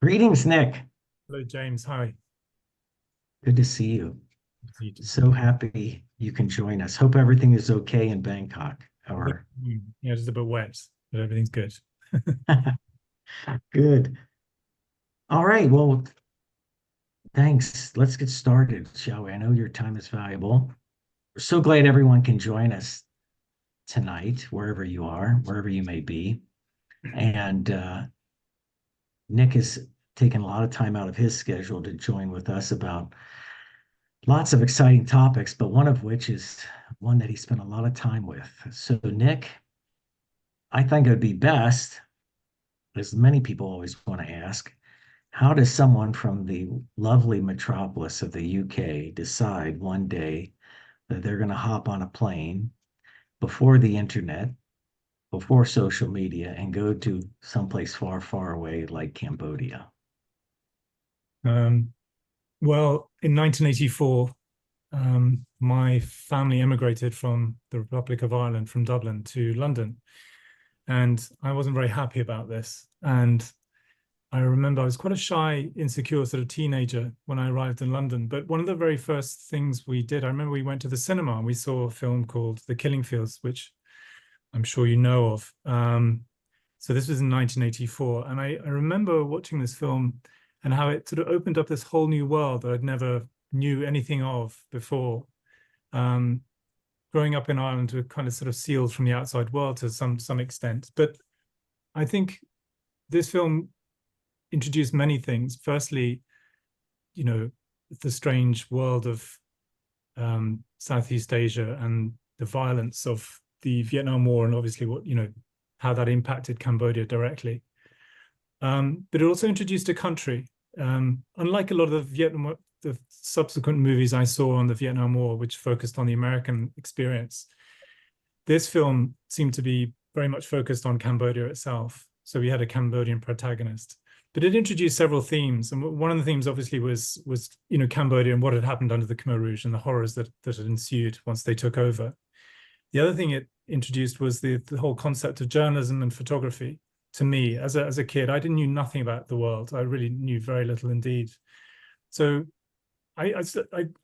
Greetings, Nick. Hello, James. Hi. Good to see you. You too. So happy you can join us. Hope everything is okay in Bangkok. Or Yeah, just a bit wet, but everything's good. good. All right. Well, thanks. Let's get started, shall we? I know your time is valuable. We're so glad everyone can join us tonight, wherever you are, wherever you may be. And Nick has taken a lot of time out of his schedule to join with us about lots of exciting topics, but one of which is one that he spent a lot of time with. So, Nick, I think it would be best, as many people always want to ask, how does someone from the lovely metropolis of the UK decide one day that they're going to hop on a plane before the internet, before social media, and go to someplace far, far away like Cambodia? Um, well, in 1984, my family emigrated from the Republic of Ireland, from Dublin to London. And I wasn't very happy about this. And I remember I was quite a shy, insecure sort of teenager when I arrived in London. But one of the very first things we did, I remember we went to the cinema and we saw a film called The Killing Fields, which I'm sure you know of. So this was in 1984. And I remember watching this film and how it sort of opened up this whole new world that I'd never knew anything of before. Um, Growing up in Ireland, we're kind of sort of sealed from the outside world to some extent. But I think this film introduced many things. Firstly, you know, the strange world of Southeast Asia and the violence of the Vietnam War, and obviously how that impacted Cambodia directly. But it also introduced a country. Unlike a lot of the subsequent movies I saw on the Vietnam War, which focused on the American experience, this film seemed to be very much focused on Cambodia itself. So we had a Cambodian protagonist, but it introduced several themes, and one of the themes obviously was Cambodia and what had happened under the Khmer Rouge and the horrors that had ensued once they took over. The other thing it introduced was the whole concept of journalism and photography. To me, as a kid, I didn't knew nothing about the world. I really knew very little indeed. So I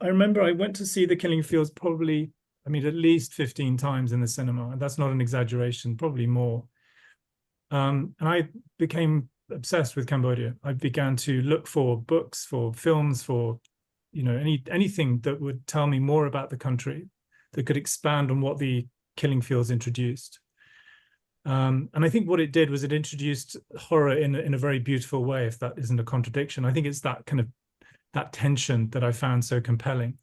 remember I went to see The Killing Fields probably, I mean, at least 15 times in the cinema, and that's not an exaggeration, probably more. And I became obsessed with Cambodia. I began to look for books, for films, for anything that would tell me more about the country, that could expand on what The Killing Fields introduced. And I think what it did was it introduced horror in a very beautiful way, if that isn't a contradiction. I think it's that kind of that tension that I found so compelling.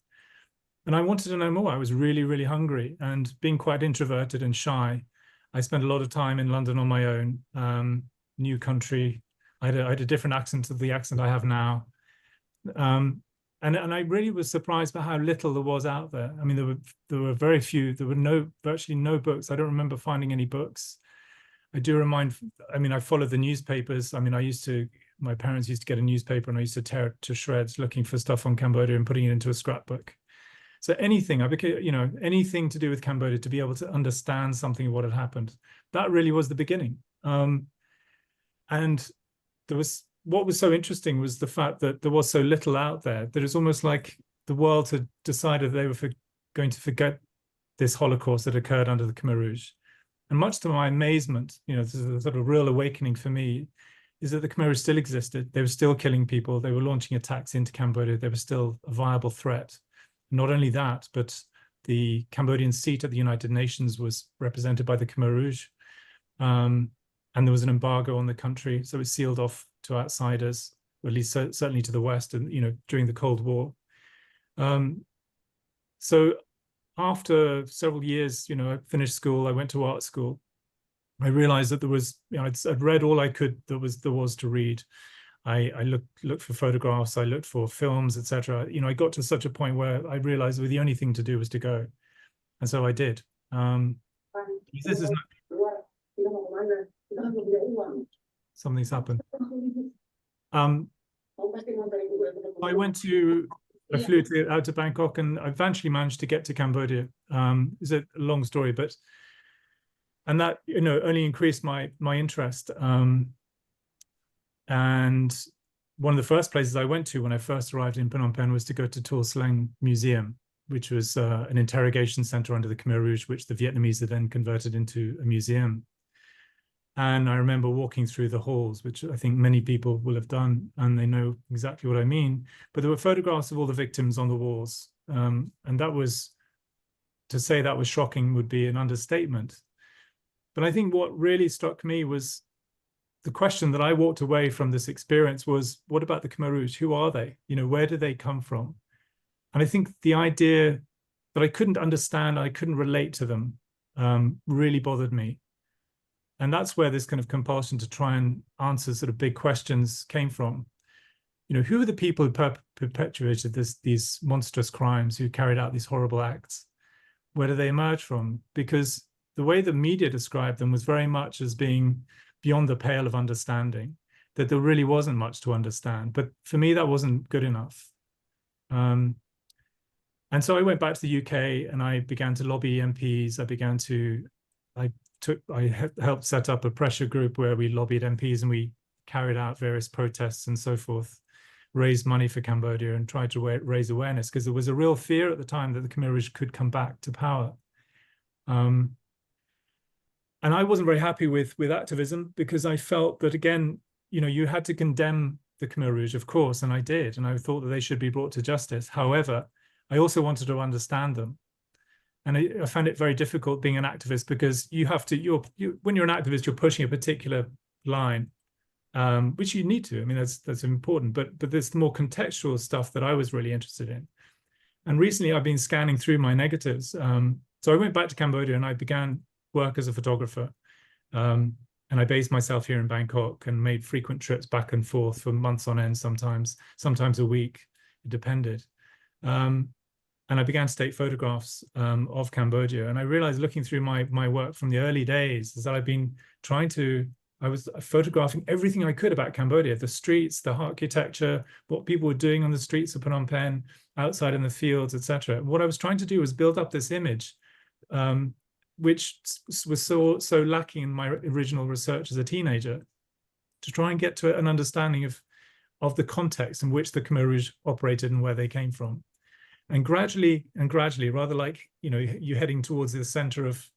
And I wanted to know more. I was really, really hungry. And being quite introverted and shy, I spent a lot of time in London on my own, new country. I had a different accent to the accent I have now. And I really was surprised by how little there was out there. I mean, there were very few. There were virtually no books. I don't remember finding any books. I mean, I followed the newspapers. I mean, my parents used to get a newspaper and I used to tear it to shreds looking for stuff on Cambodia and putting it into a scrapbook. So anything, anything to do with Cambodia, to be able to understand something of what had happened, that really was the beginning. And what was so interesting was the fact that there was so little out there that it's almost like the world had decided they were going to forget this Holocaust that occurred under the Khmer Rouge. And much to my amazement, this is a sort of real awakening for me, is that the Khmer Rouge still existed. They were still killing people. They were launching attacks into Cambodia. They were still a viable threat. Not only that, but the Cambodian seat at the United Nations was represented by the Khmer Rouge. And there was an embargo on the country, so it was sealed off to outsiders, or at least certainly to the West, and during the Cold War. So after several years, I finished school, I went to art school. I realized that there was, I'd read all I could there was to read. I looked for photographs, I looked for films, etc. I got to such a point where I realized the only thing to do was to go, and so I did. This is something's happened. I flew out to Bangkok, and I eventually managed to get to Cambodia. It's a long story, and that only increased my interest. And one of the first places I went to when I first arrived in Phnom Penh was to go to Tuol Sleng Museum, which was an interrogation center under the Khmer Rouge, which the Vietnamese had then converted into a museum. And I remember walking through the halls, which I think many people will have done, and they know exactly what I mean. But there were photographs of all the victims on the walls. And that was, to say that was shocking would be an understatement. But I think what really struck me was the question that I walked away from this experience was, what about the Khmer Rouge? Who are they? You know, where do they come from? And I think the idea that I couldn't understand, I couldn't relate to them, really bothered me. And that's where this kind of compulsion to try and answer sort of big questions came from. You know, who are the people who perpetuated these monstrous crimes, who carried out these horrible acts? Where do they emerge from? Because the way the media described them was very much as being beyond the pale of understanding, that there really wasn't much to understand. But for me, that wasn't good enough. And so I went back to the UK and I began to lobby MPs. I helped set up a pressure group where we lobbied MPs and we carried out various protests and so forth, raised money for Cambodia and tried to raise awareness, because there was a real fear at the time that the Khmer Rouge could come back to power. And I wasn't very happy with activism, because I felt that, again, you know, you had to condemn the Khmer Rouge, of course, and I did, and I thought that they should be brought to justice. However, I also wanted to understand them. And I found it very difficult being an activist, because you have to, when you're an activist, you're pushing a particular line, which you need to. I mean, that's important. But there's more contextual stuff that I was really interested in. And recently, I've been scanning through my negatives. So I went back to Cambodia and I began work as a photographer. And I based myself here in Bangkok and made frequent trips back and forth for months on end, sometimes a week. It depended. And I began to take photographs of Cambodia. And I realized, looking through my work from the early days, is that I was photographing everything I could about Cambodia, the streets, the architecture, what people were doing on the streets of Phnom Penh, outside in the fields, etc. What I was trying to do was build up this image, which was so lacking in my original research as a teenager, to try and get to an understanding of the context in which the Khmer Rouge operated and where they came from. And gradually, rather like, you know, you're heading towards the center of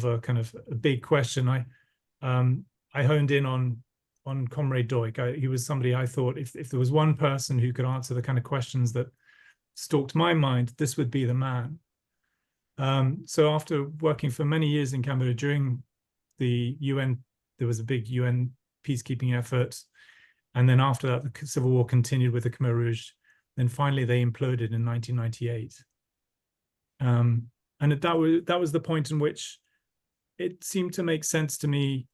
a kind of a big question, I honed in on Comrade Duch. He was somebody I thought, if there was one person who could answer the kind of questions that stalked my mind, this would be the man. So after working for many years in Cambodia during the UN, there was a big UN peacekeeping effort. And then after that, the civil war continued with the Khmer Rouge. Then finally, they imploded in 1998. And that was the point in which it seemed to make sense to me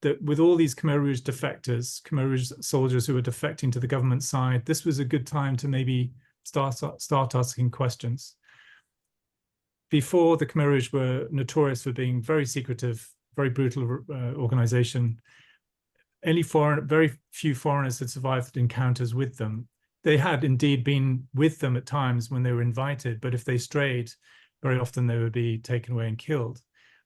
that with all these Khmer Rouge defectors, Khmer Rouge soldiers who were defecting to the government side, this was a good time to maybe start asking questions. Before, the Khmer Rouge were notorious for being very secretive, very brutal organization. Very few foreigners had survived encounters with them. They had indeed been with them at times when they were invited, but if they strayed, very often they would be taken away and killed.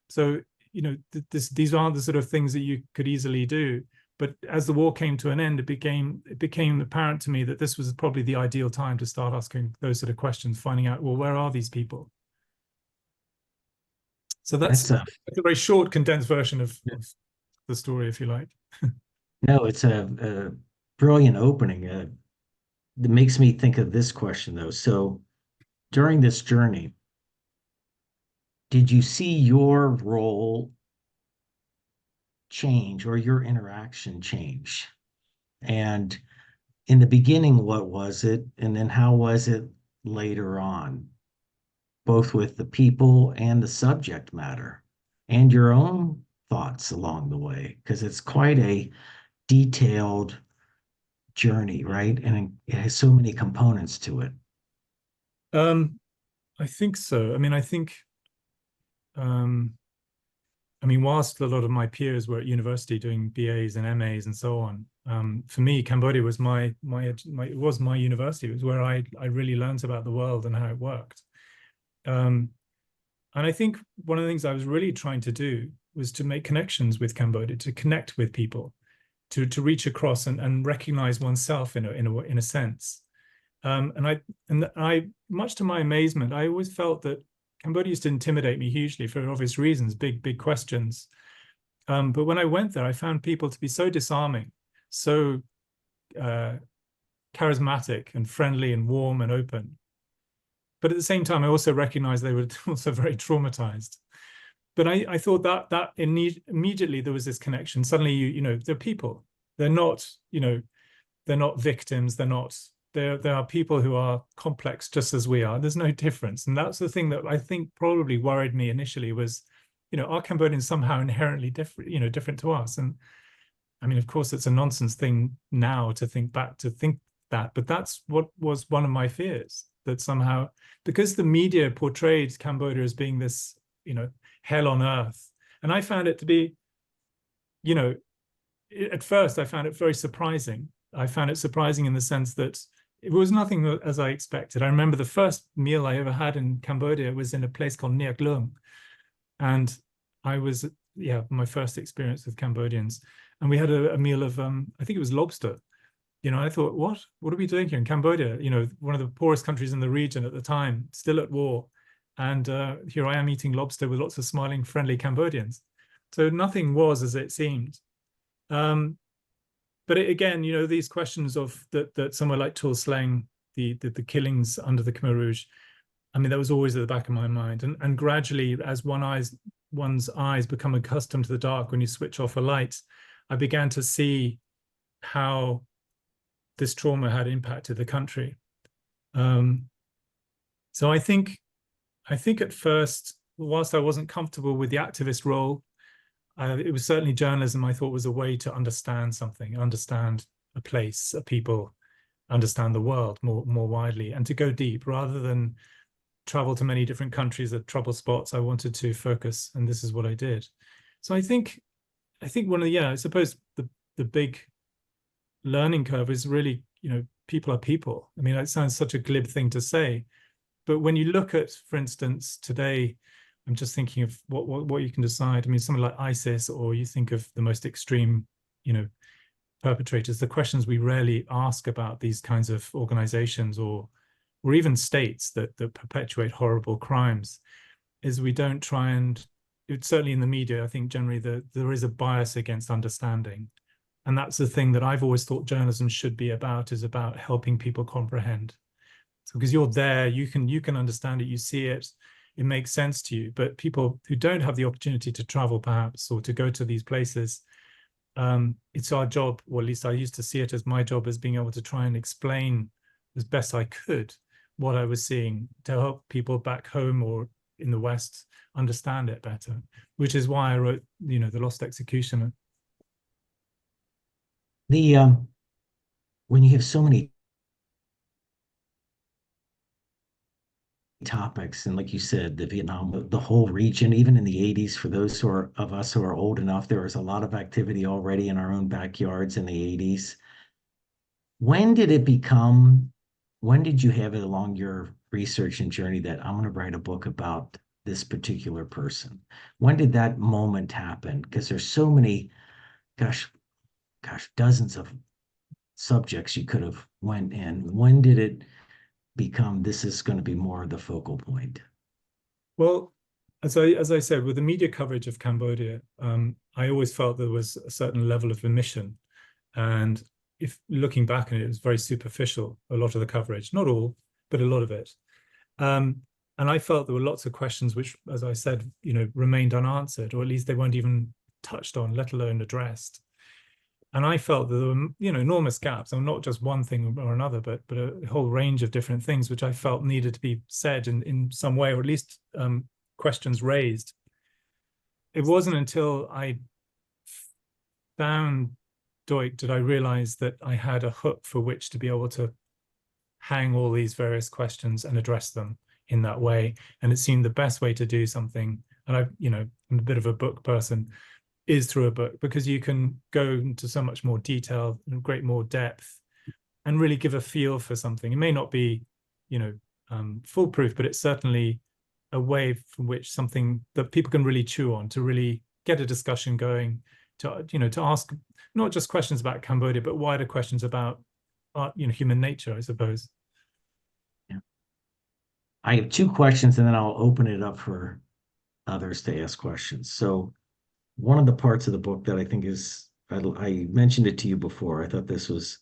So, you know, these aren't the sort of things that you could easily do. But as the war came to an end, it became apparent to me that this was probably the ideal time to start asking those sort of questions, finding out, well, where are these people? So that's a very short, condensed version of the story, if you like. No, it's a brilliant opening. It makes me think of this question, though. So during this journey, did you see your role change or your interaction change? And in the beginning, what was it? And then how was it later on, both with the people and the subject matter and your own thoughts along the way? Because it's quite a detailed journey, right? And it has so many components to it. I think so. I mean, whilst a lot of my peers were at university doing BAs and MAs and so on, for me, Cambodia was it was my university. It was where I really learned about the world and how it worked. And I think one of the things I was really trying to do was to make connections with Cambodia, to connect with people. to reach across and recognize oneself in a sense. And I, much to my amazement, I always felt that Cambodia used to intimidate me hugely for obvious reasons, big questions. But when I went there, I found people to be so disarming, so charismatic and friendly and warm and open. But at the same time, I also recognized they were also very traumatized. But I thought that immediately there was this connection. Suddenly, they're people. They're not, they're not victims. There are people who are complex just as we are. There's no difference. And that's the thing that I think probably worried me initially was, are Cambodians somehow inherently different, different to us? And I mean, of course, it's a nonsense thing now to think that, but that's what was one of my fears, that somehow, because the media portrayed Cambodia as being this, hell on earth. And I found it to be, at first I found it very surprising. I found it surprising in the sense that it was nothing as I expected. I remember the first meal I ever had in Cambodia was in a place called Nic Dunlop. And I was, my first experience with Cambodians. And we had a meal of, I think it was lobster. I thought, what are we doing here in Cambodia? One of the poorest countries in the region at the time, still at war. And here I am eating lobster with lots of smiling, friendly Cambodians. So nothing was as it seemed. But again, these questions of that somewhere like Tuol Sleng, the killings under the Khmer Rouge, I mean, that was always at the back of my mind. And gradually, as one's eyes become accustomed to the dark, when you switch off a light, I began to see how this trauma had impacted the country. So I think at first, whilst I wasn't comfortable with the activist role, it was certainly journalism I thought was a way to understand something, understand a place, a people, understand the world more widely, and to go deep rather than travel to many different countries at trouble spots. I wanted to focus, and this is what I did. So I think one of the, I suppose the big learning curve is really, people are people. I mean, it sounds such a glib thing to say, but when you look at, for instance, today, I'm just thinking of what you can decide. I mean, something like ISIS, or you think of the most extreme, perpetrators, the questions we rarely ask about these kinds of organizations or even states that perpetuate horrible crimes is we don't try and, certainly in the media, I think generally there is a bias against understanding. And that's the thing that I've always thought journalism should be about, is about helping people comprehend. So because you're there, you can understand it, you see it, it makes sense to you. But people who don't have the opportunity to travel perhaps, or to go to these places, it's our job, or at least I used to see it as my job, as being able to try and explain as best I could what I was seeing, to help people back home or in the West understand it better, which is why I wrote, The Lost Executioner. The when you have so many topics, and like you said, the Vietnam, the whole region, even in the 80s, for those of us who are old enough, there was a lot of activity already in our own backyards in the 80s. When did it become, when did you have it along your research and journey that I'm going to write a book about this particular person? When did that moment happen? Because there's so many, gosh, dozens of subjects you could have went in. When did it become, this is going to be more of the focal point? Well, as I said, with the media coverage of Cambodia, I always felt there was a certain level of omission. And if looking back on it, it was very superficial, a lot of the coverage, not all, but a lot of it. And I felt there were lots of questions which, as I said, remained unanswered, or at least they weren't even touched on, let alone addressed. And I felt that there were, enormous gaps, and not just one thing or another, but a whole range of different things which I felt needed to be said in some way, or at least questions raised. It wasn't until I found Duch did I realize that I had a hook for which to be able to hang all these various questions and address them in that way. And it seemed the best way to do something. And I'm a bit of a book person, is through a book, because you can go into so much more detail and great more depth and really give a feel for something. It may not be, foolproof, but it's certainly a way from which something that people can really chew on, to really get a discussion going, to ask not just questions about Cambodia, but wider questions about human nature, I suppose. Yeah. I have two questions and then I'll open it up for others to ask questions. So one of the parts of the book that I think is, I mentioned it to you before. I thought this was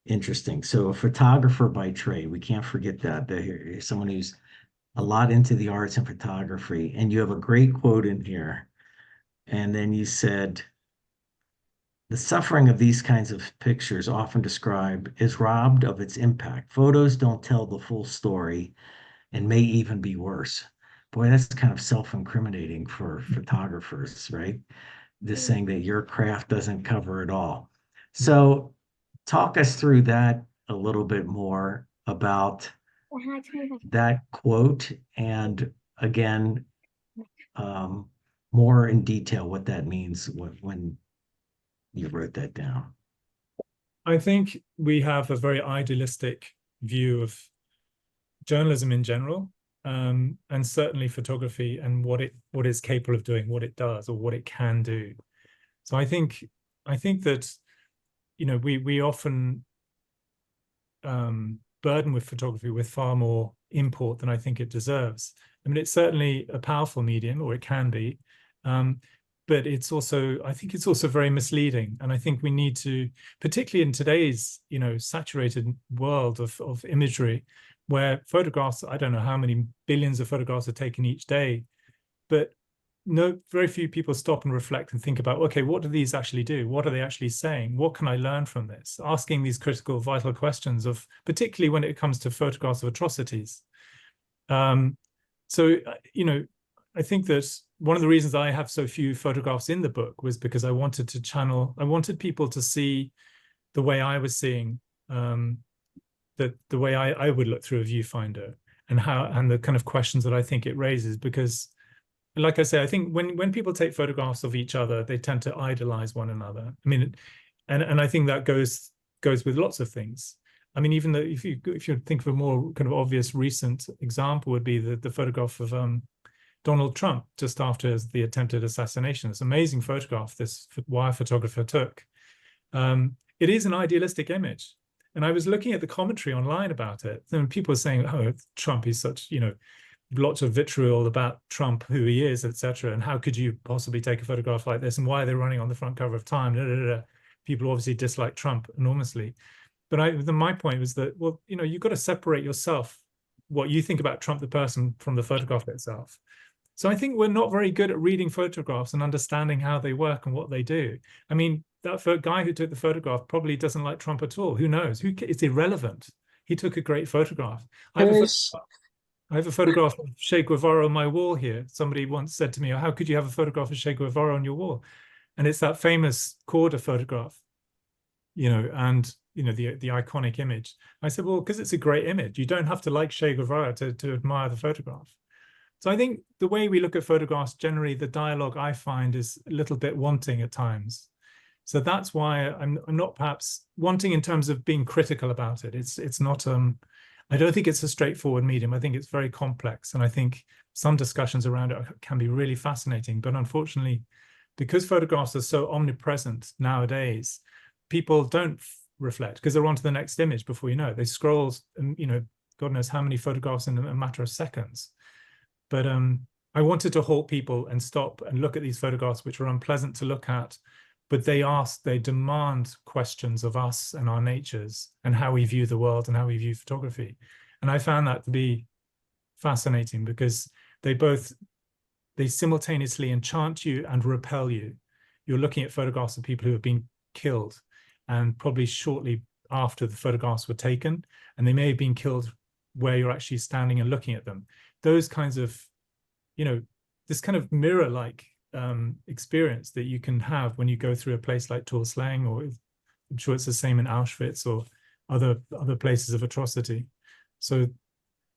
interesting. So a photographer by trade, we can't forget that. Someone who's a lot into the arts and photography. And you have a great quote in here. And then you said, the suffering of these kinds of pictures, often described, is robbed of its impact. Photos don't tell the full story and may even be worse. Boy, that's kind of self-incriminating for photographers, right? Just saying that your craft doesn't cover it all. So talk us through that a little bit more about that quote and again, um, more in detail what that means when you wrote that down. I think we have a very idealistic view of journalism in general, and certainly photography and what it's capable of doing, what it does or what it can do. So I think that we often burden with photography with far more import than I think it deserves. I mean, it's certainly a powerful medium, or it can be, but I think it's also very misleading. And I think we need to, particularly in today's, saturated world of imagery, where photographs, I don't know how many billions of photographs are taken each day, but very few people stop and reflect and think about, okay, what do these actually do? What are they actually saying? What can I learn from this? Asking these critical, vital questions of, particularly when it comes to photographs of atrocities. So, I think that one of the reasons I have so few photographs in the book was because I wanted people to see the way I was seeing, the way I would look through a viewfinder, and the kind of questions that I think it raises. Because, like I say, I think when people take photographs of each other, they tend to idolize one another. I mean, and I think that goes with lots of things. I mean, even though if you think of a more kind of obvious recent example, would be the photograph of Donald Trump just after the attempted assassination. It's an amazing photograph this wire photographer took. It is an idealistic image. And I was looking at the commentary online about it, and people were saying, oh, Trump is such, lots of vitriol about Trump, who he is, etc. And how could you possibly take a photograph like this? And why are they running on the front cover of Time? Da, da, da, da. People obviously dislike Trump enormously. But my point was that, well, you've got to separate yourself, what you think about Trump, the person, from the photograph itself. So I think we're not very good at reading photographs and understanding how they work and what they do. I mean, that guy who took the photograph probably doesn't like Trump at all. Who knows? It's irrelevant. He took a great photograph. I have a photograph of Che Guevara on my wall here. Somebody once said to me, oh, how could you have a photograph of Che Guevara on your wall? And it's that famous Corda photograph, and the iconic image. I said, well, because it's a great image. You don't have to like Che Guevara to admire the photograph. So I think the way we look at photographs, generally the dialogue I find is a little bit wanting at times. So that's why I'm not perhaps wanting in terms of being critical about it. It's not, I don't think it's a straightforward medium. I think it's very complex. And I think some discussions around it can be really fascinating. But unfortunately, because photographs are so omnipresent nowadays, people don't reflect because they're on to the next image before you know it. They scroll, and God knows how many photographs in a matter of seconds. But I wanted to halt people and stop and look at these photographs, which are unpleasant to look at, but they demand questions of us and our natures and how we view the world and how we view photography. And I found that to be fascinating because they simultaneously enchant you and repel you. You're looking at photographs of people who have been killed, and probably shortly after the photographs were taken, and they may have been killed where you're actually standing and looking at them. Those kinds of, this kind of mirror-like experience that you can have when you go through a place like Tor Slang, or I'm sure it's the same in Auschwitz or other places of atrocity. So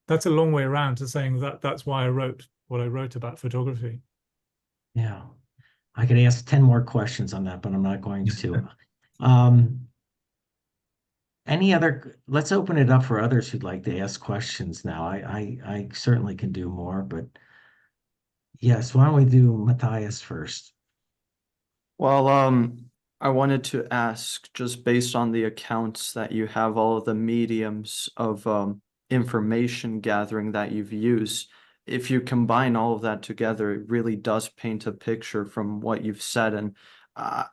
that's a long way around to saying that's why I wrote what I wrote about photography. Yeah. I could ask 10 more questions on that, but I'm not going to. Um, let's open it up for others who'd like to ask questions now. I certainly can do more, but yes, why don't we do Matthias first? Well, I wanted to ask, just based on the accounts that you have, all of the mediums of information gathering that you've used, if you combine all of that together, it really does paint a picture from what you've said, and uh,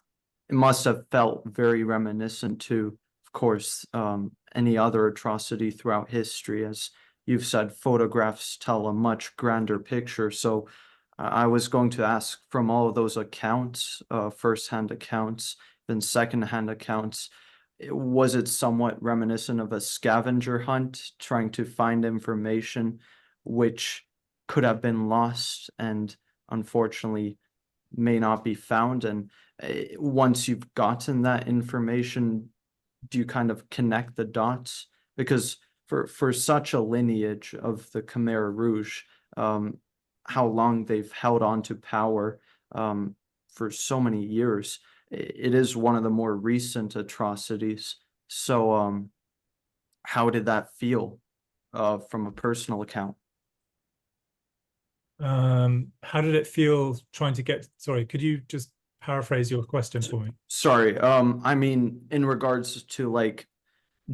it must have felt very reminiscent to, of course, any other atrocity throughout history. As you've said, photographs tell a much grander picture. So I was going to ask, from all of those accounts, first-hand accounts, then second-hand accounts, was it somewhat reminiscent of a scavenger hunt trying to find information which could have been lost and unfortunately may not be found? And once you've gotten that information, do you kind of connect the dots? Because for such a lineage of the Khmer Rouge, um, how long they've held on to power for so many years, it is one of the more recent atrocities. So, how did that feel from a personal account? How did it feel trying to get, sorry, could you just paraphrase your question for me? Sorry, I mean, in regards to like,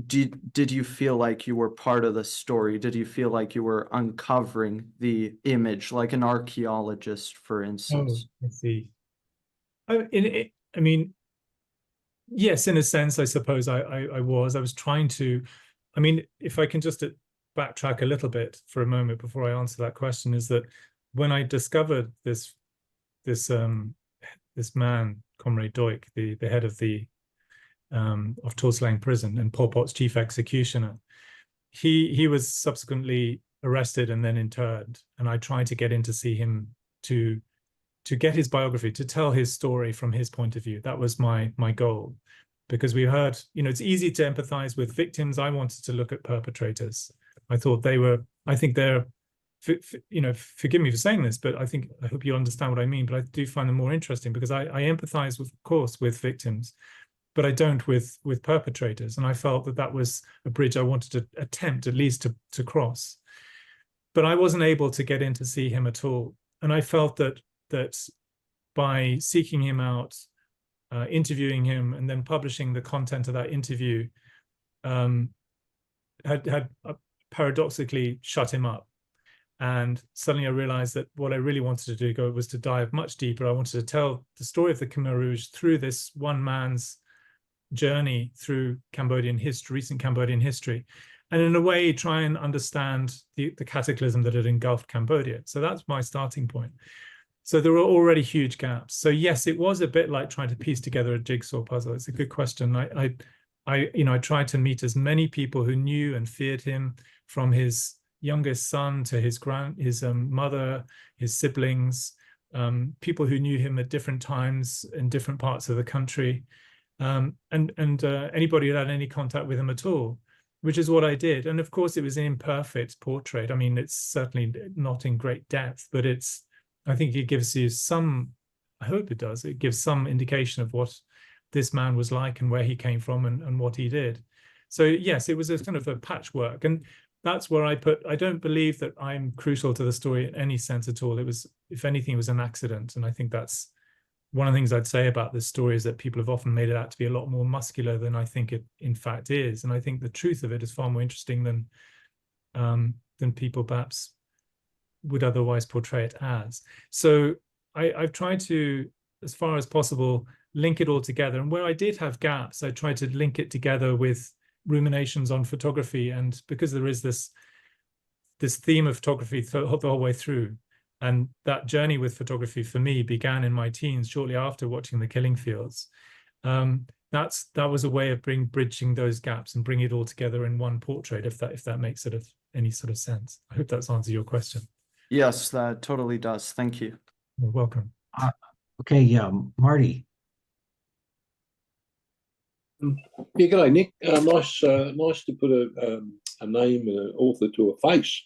did you feel like you were part of the story? Did you feel like you were uncovering the image, like an archaeologist, for Oh, instance? I see. I mean, yes, in a sense, I suppose I was. I was trying to, I mean, if I can just backtrack a little bit for a moment before I answer that question, is that when I discovered this this man, Comrade Duch, the head of the of Tuol prison and Pol Pot's chief executioner, he was subsequently arrested and then interned, and I tried to get in to see him to get his biography, to tell his story from his point of view. That was my goal, because we heard, it's easy to empathize with victims. I wanted to look at perpetrators. I thought they were, I think they're, forgive me for saying this, but I hope you understand what I mean. But I do find them more interesting because I empathize with, of course, with victims, but I don't with perpetrators. And I felt that that was a bridge I wanted to attempt at least to cross. But I wasn't able to get in to see him at all. And I felt that by seeking him out, interviewing him, and then publishing the content of that interview, had paradoxically shut him up. And suddenly I realized that what I really wanted to do was to dive much deeper. I wanted to tell the story of the Khmer Rouge through this one man's journey through Cambodian history, recent Cambodian history, and in a way try and understand the cataclysm that had engulfed Cambodia. So that's my starting point. So there were already huge gaps. So yes, it was a bit like trying to piece together a jigsaw puzzle. It's a good question. I tried to meet as many people who knew and feared him, from his youngest son to his mother, his siblings, people who knew him at different times in different parts of the country, and anybody who had any contact with him at all, which is what I did. And of course, it was an imperfect portrait. I mean, it's certainly not in great depth, but I think it gives you some, I hope it does, it gives some indication of what this man was like and where he came from and what he did. So yes, it was a kind of a patchwork. And that's where I don't believe that I'm crucial to the story in any sense at all. It was, if anything, it was an accident. And I think that's one of the things I'd say about this story, is that people have often made it out to be a lot more muscular than I think it in fact is. And I think the truth of it is far more interesting than people perhaps would otherwise portray it as. So I've tried to, as far as possible, link it all together. And where I did have gaps, I tried to link it together with ruminations on photography. And because there is this theme of photography the whole way through, and that journey with photography for me began in my teens, shortly after watching The Killing Fields. That was a way of bridging those gaps and bringing it all together in one portrait, if that makes sort of any sort of sense. I hope that's answered your question. Yes, that totally does. Thank you. You're welcome. Okay, yeah, Marty. Yeah, g'day, Nick. Nice to put a name and an author to a face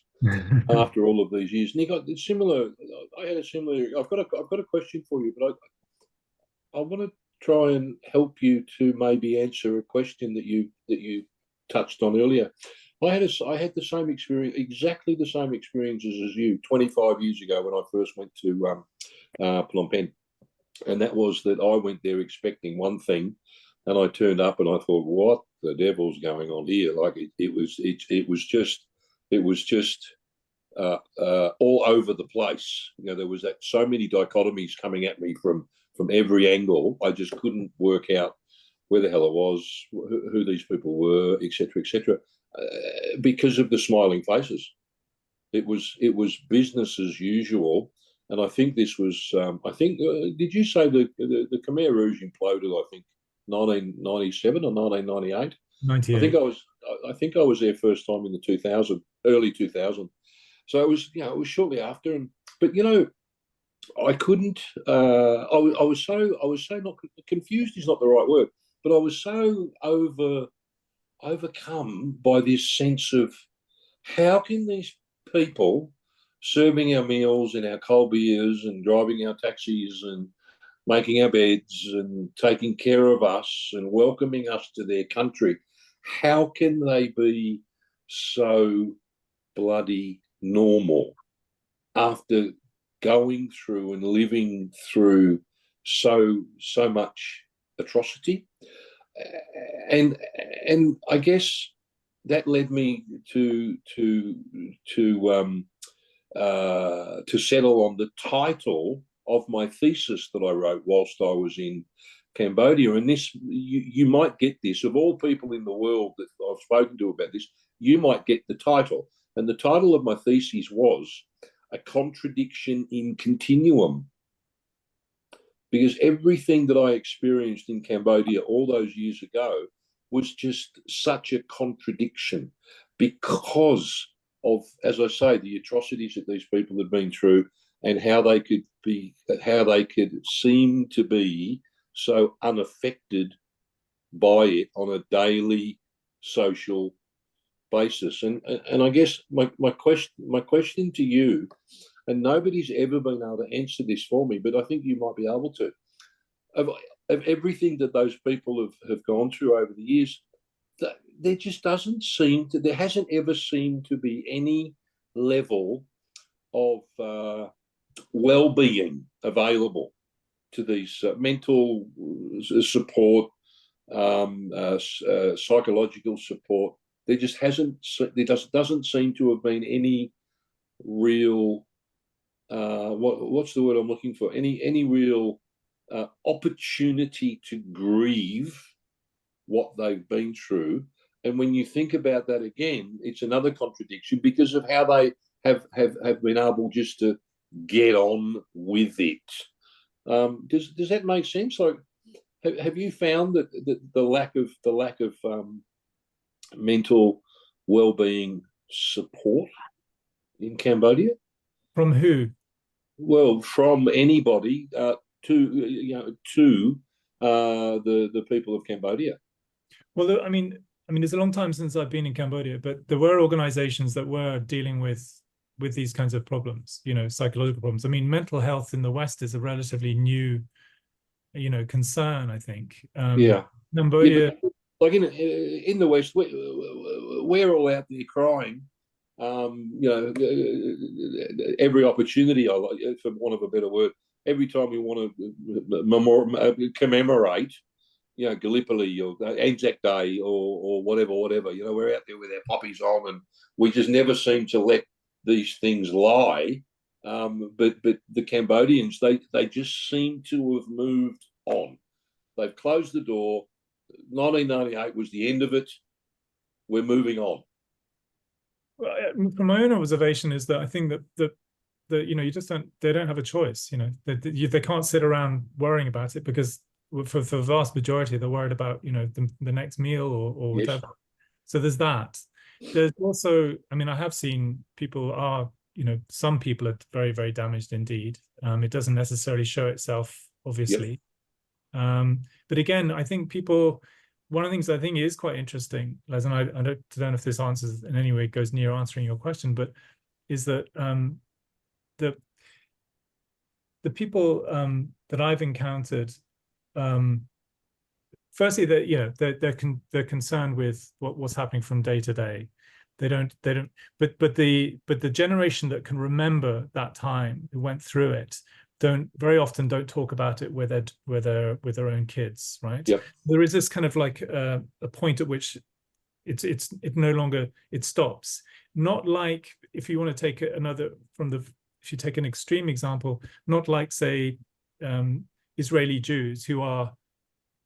after all of these years. Nick, I had a similar. I've got a question for you, but I want to try and help you to maybe answer a question that you touched on earlier. I had the same experience, exactly the same experiences as you, 25 years ago when I first went to Phnom Penh. and that was that I went there expecting one thing, and I turned up and I thought, what the devil's going on here? Like it was just all over the place. You know, there was so many dichotomies coming at me from every angle. I just couldn't work out where the hell I was, who these people were, etc., because of the smiling faces. It was business as usual, and I think this was. Did you say the Khmer Rouge imploded? I think 1997 or 1998. 98. I think I was there first time in the early 2000. So it was, it was shortly after. But I couldn't. I was so not confused. Is not the right word, but I was so overcome by this sense of how can these people serving our meals and our cold beers and driving our taxis and making our beds and taking care of us and welcoming us to their country, how can they be so bloody normal after going through and living through so much atrocity? And I guess that led me to settle on the title of my thesis that I wrote whilst I was in Cambodia. And this, you might get this, of all people in the world that I've spoken to about this, you might get the title. And the title of my thesis was A Contradiction in Continuum. Because everything that I experienced in Cambodia all those years ago was just such a contradiction because of, as I say, the atrocities that these people had been through and how they could seem to be so unaffected by it on a daily social basis. And I guess my question to you, and nobody's ever been able to answer this for me, but I think you might be able to. Of everything that those people have gone through over the years, there just doesn't seem to, there hasn't ever seemed to be any level of well-being available to these mental support, psychological support. There just doesn't seem to have been any real what's the word I'm looking for? Any real opportunity to grieve what they've been through. And when you think about that again, it's another contradiction because of how they have been able just to get on with it. Does that make sense? Like, have you found that the lack of mental well-being support in Cambodia? From who? Well, from anybody to the people of Cambodia. Well, I mean, it's a long time since I've been in Cambodia, but there were organizations that were dealing with these kinds of problems, psychological problems. I mean, mental health in the West is a relatively new, concern, I think. Yeah. Cambodia. Yeah, like in the West, we're all out there crying. Every opportunity, for want of a better word, every time we want to commemorate, Gallipoli or Anzac Day or whatever, we're out there with our poppies on, and we just never seem to let these things lie. But the Cambodians, they just seem to have moved on. They've closed the door. 1998 was the end of it. We're moving on. From my own observation is that I think that you just they don't have a choice. They can't sit around worrying about it because for the vast majority they're worried about the next meal or whatever. Yes. So there's that. There's also, I have seen people are some people are very, very damaged indeed. It doesn't necessarily show itself obviously. Yep. But again, I think people. One of the things I think is quite interesting, Les, and I don't know if this answers in any way goes near answering your question, but is that the people that I've encountered, firstly, that they're concerned with what's happening from day to day. They don't. But the generation that can remember that time, who went through it, very often don't talk about it with their own kids, right? Yep. There is this kind of like a point at which it no longer, it stops. Not like, if you want to take another if you take an extreme example, not like, say, Israeli Jews who are,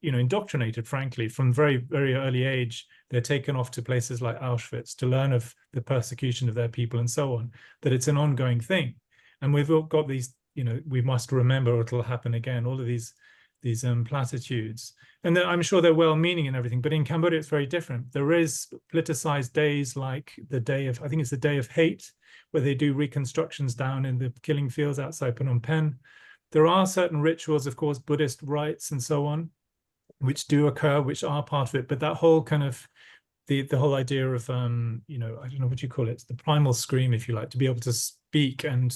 indoctrinated, frankly, from very, very early age. They're taken off to places like Auschwitz to learn of the persecution of their people and so on, that it's an ongoing thing. And we've all got these, we must remember or it'll happen again, all of these platitudes. And I'm sure they're well-meaning and everything, but in Cambodia, it's very different. There is politicized days like the day of, I think it's the Day of Hate, where they do reconstructions down in the killing fields outside Phnom Penh. There are certain rituals, of course, Buddhist rites and so on, which do occur, which are part of it. But that whole kind of, the whole idea of, I don't know what you call it, the primal scream, if you like, to be able to speak and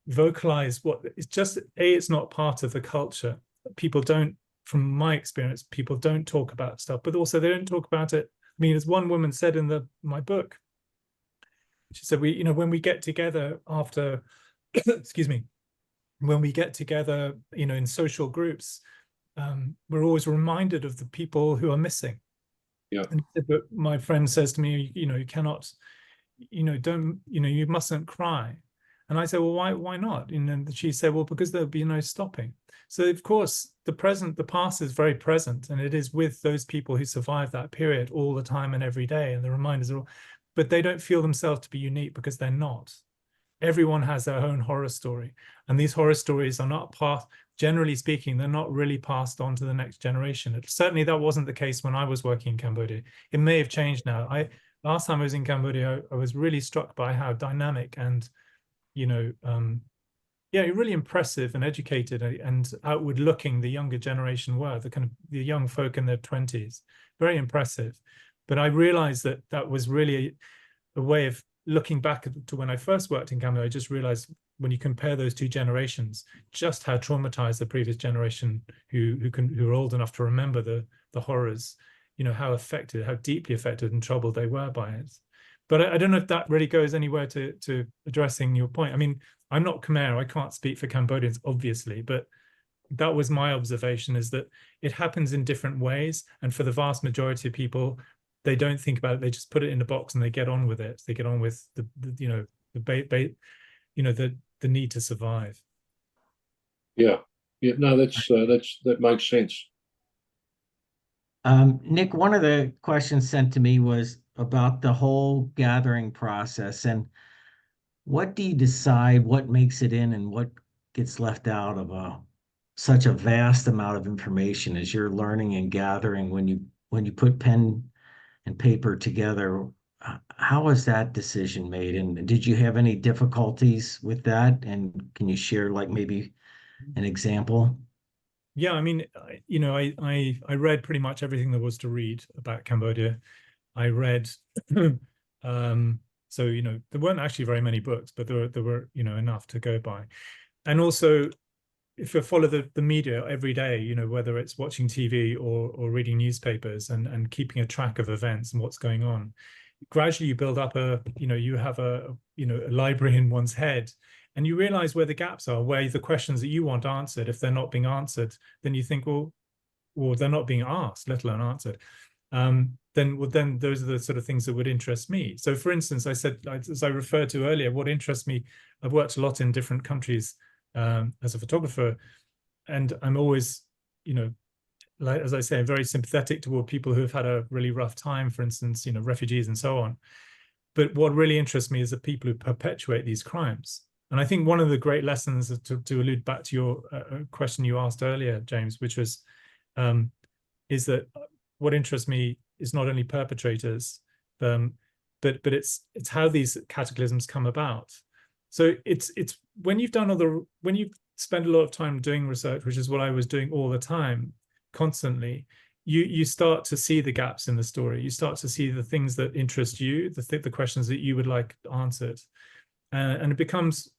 vocalize what, it's just, it's not part of the culture. People don't, from my experience, people don't talk about stuff, but also they don't talk about it. I mean, as one woman said in my book, she said, when we get together after, excuse me, when we get together, in social groups, we're always reminded of the people who are missing. Yeah. And but my friend says to me, you cannot, you mustn't cry. And I said, well, why not? And she said, well, because there'll be no stopping. So of course, the past is very present, and it is with those people who survive that period all the time and every day. And the reminders are all, but they don't feel themselves to be unique because they're not. Everyone has their own horror story. And these horror stories are not generally speaking, they're not really passed on to the next generation. Certainly that wasn't the case when I was working in Cambodia. It may have changed now. Last time I was in Cambodia, I was really struck by how dynamic and, really impressive and educated and outward looking the younger generation were, the young folk in their 20s. Very impressive. But I realized that was really a way of looking back to when I first worked in Cambodia. I just realized when you compare those two generations, just how traumatized the previous generation who are old enough to remember the horrors, how deeply affected and troubled they were by it. But I don't know if that really goes anywhere to addressing your point. I mean, I'm not Khmer, I can't speak for Cambodians, obviously, but that was my observation, is that it happens in different ways. And for the vast majority of people, they don't think about it. They just put it in a box and they get on with it. They get on with the need to survive. Yeah. No, that makes sense. Nic, one of the questions sent to me was about the whole gathering process, and what do you decide what makes it in and what gets left out of such a vast amount of information as you're learning and gathering when you put pen and paper together? How was that decision made, and did you have any difficulties with that? And can you share like maybe an example? Yeah, I mean, I read pretty much everything there was to read about Cambodia. I read, so there weren't actually very many books, but there were enough to go by. And also, if you follow the media every day, whether it's watching TV or reading newspapers and keeping a track of events and what's going on, gradually you build up you have a library in one's head, and you realize where the gaps are, where the questions that you want answered, if they're not being answered, then you think, well, they're not being asked, let alone answered. Then those are the sort of things that would interest me. So for instance, I said, as I referred to earlier, what interests me, I've worked a lot in different countries as a photographer, and I'm always, like, as I say, very sympathetic toward people who have had a really rough time, for instance, refugees and so on. But what really interests me is the people who perpetuate these crimes. And I think one of the great lessons, to allude back to your question you asked earlier, James, which was, is that what interests me is not only perpetrators, but it's how these cataclysms come about. So it's when you've done when you spend a lot of time doing research, which is what I was doing all the time, constantly, you start to see the gaps in the story. You start to see the things that interest you, the questions that you would like answered, and it becomes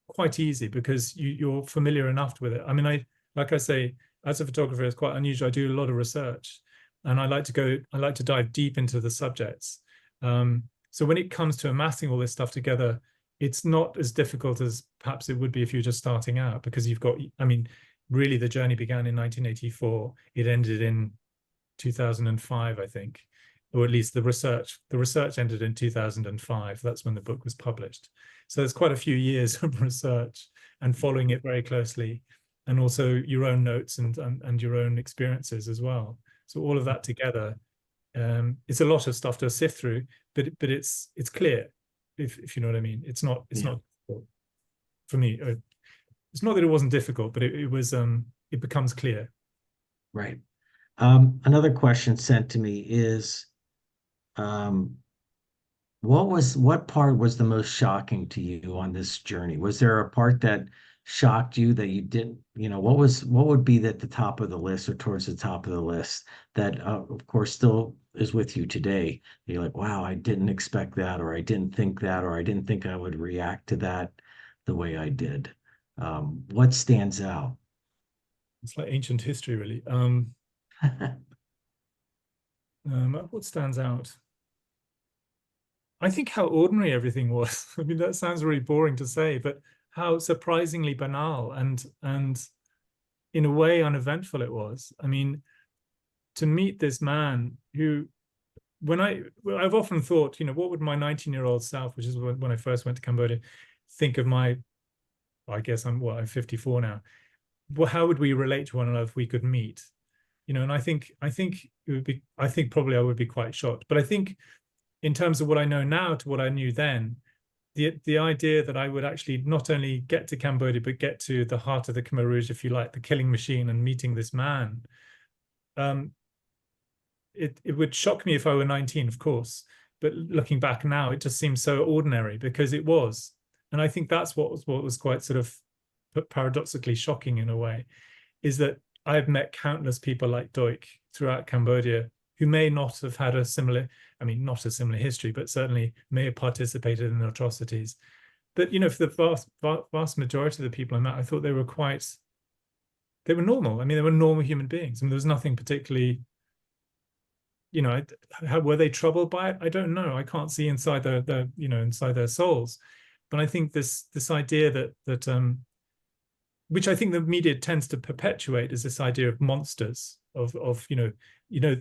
quite easy because you're familiar enough with it. I mean, like I say, as a photographer, it's quite unusual. I do a lot of research, and I like to dive deep into the subjects. So when it comes to amassing all this stuff together, it's not as difficult as perhaps it would be if you're just starting out, because you've got, I mean, really the journey began in 1984. It ended in 2005, I think, or at least the research ended in 2005. That's when the book was published. So there's quite a few years of research and following it very closely, and also your own notes and your own experiences as well. So all of that together, it's a lot of stuff to sift through, but it's clear, if you know what I mean. It's not difficult for me. It's not that it wasn't difficult, but it was it becomes clear. Right. Another question sent to me is, what part was the most shocking to you on this journey? Was there a part that shocked you that you didn't, what would be at the top of the list or towards the top of the list that, of course, still is with you today? You're like, wow, I didn't expect that, or I didn't think that, or I didn't think I would react to that the way I did. What stands out? It's like ancient history, really. What stands out? I think how ordinary everything was. I mean, that sounds really boring to say, but how surprisingly banal and in a way uneventful it was. I mean, to meet this man who, I've often thought, what would my 19-year-old self, which is when I first went to Cambodia, think of my, I guess I'm 54 now. Well, how would we relate to one another if we could meet? And I think it would be, I think probably I would be quite shocked. But I think in terms of what I know now to what I knew then, the idea that I would actually not only get to Cambodia, but get to the heart of the Khmer Rouge, if you like, the killing machine, and meeting this man, it would shock me if I were 19, of course. But looking back now, it just seems so ordinary, because it was. And I think that's what was quite sort of paradoxically shocking in a way, is that I've met countless people like Duch throughout Cambodia who may not have had a similar, I mean, not a similar history, but certainly may have participated in atrocities. But, for the vast majority of the people I met, I thought they were normal. I mean, they were normal human beings. I mean, there was nothing particularly, how were they troubled by it? I don't know. I can't see inside inside their souls. But I think this idea that which I think the media tends to perpetuate, is this idea of monsters, of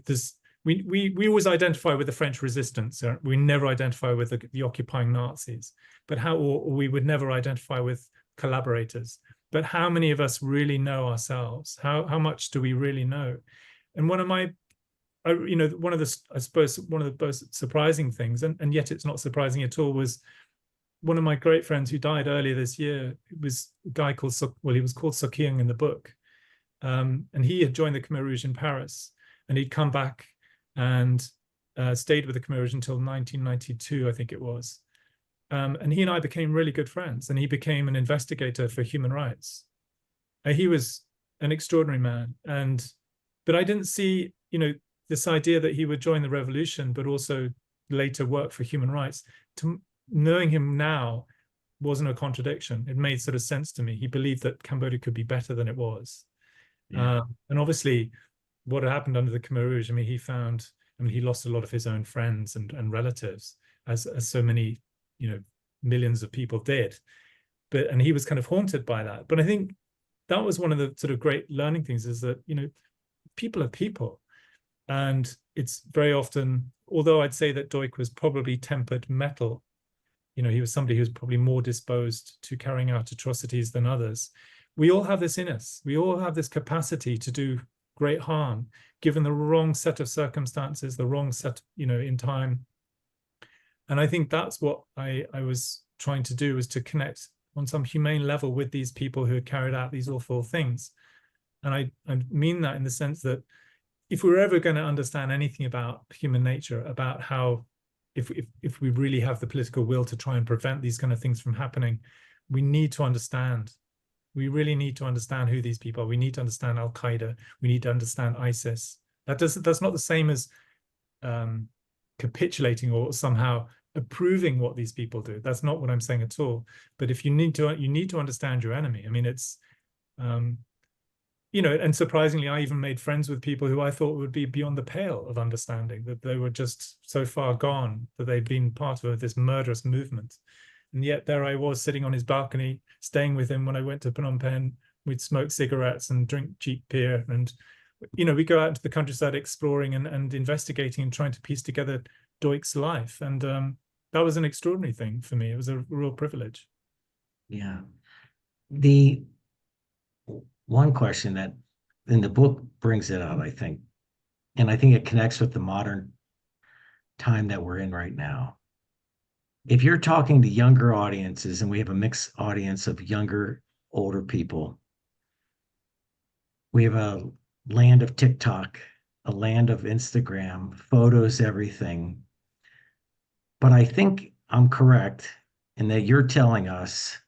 this. We always identify with the French resistance. We never identify with the occupying Nazis, but or we would never identify with collaborators. But how many of us really know ourselves? How much do we really know? And one of the most surprising things, and yet it's not surprising at all, was one of my great friends who died earlier this year. It was a guy called, he was called Sokyung in the book. And he had joined the Khmer Rouge in Paris, and he'd come back and stayed with the Khmer Rouge until 1992, I think it was. And he and I became really good friends, and he became an investigator for human rights. He was an extraordinary man. But I didn't see, this idea that he would join the revolution, but also later work for human rights. Knowing him now wasn't a contradiction. It made sort of sense to me. He believed that Cambodia could be better than it was. Yeah. And obviously what had happened under the Khmer Rouge, he lost a lot of his own friends and relatives, as so many, millions of people did. And he was kind of haunted by that. But I think that was one of the sort of great learning things, is that, people are people. And it's very often, although I'd say that Duch was probably tempered metal, he was somebody who was probably more disposed to carrying out atrocities than others. We all have this in us. We all have this capacity to do great harm, given the wrong set of circumstances, the wrong set, in time. And I think that's what I was trying to do, was to connect on some humane level with these people who had carried out these awful things. And I mean that in the sense that if we're ever going to understand anything about human nature, about how, if we really have the political will to try and prevent these kind of things from happening, we need to understand. We really need to understand who these people are. We need to understand Al-Qaeda. We need to understand ISIS. That's not the same as capitulating or somehow approving what these people do. That's not what I'm saying at all. But if you need to understand your enemy. I mean, it's and surprisingly, I even made friends with people who I thought would be beyond the pale of understanding, that they were just so far gone that they'd been part of this murderous movement. And yet there I was sitting on his balcony, staying with him when I went to Phnom Penh. We'd smoke cigarettes and drink cheap beer. And, we go out into the countryside exploring and investigating and trying to piece together Duch's life. And that was an extraordinary thing for me. It was a real privilege. Yeah. The one question that in the book brings it out, I think, and I think it connects with the modern time that we're in right now. If you're talking to younger audiences, and we have a mixed audience of younger, older people, we have a land of TikTok, a land of Instagram, photos, everything. But I think I'm correct in that you're telling us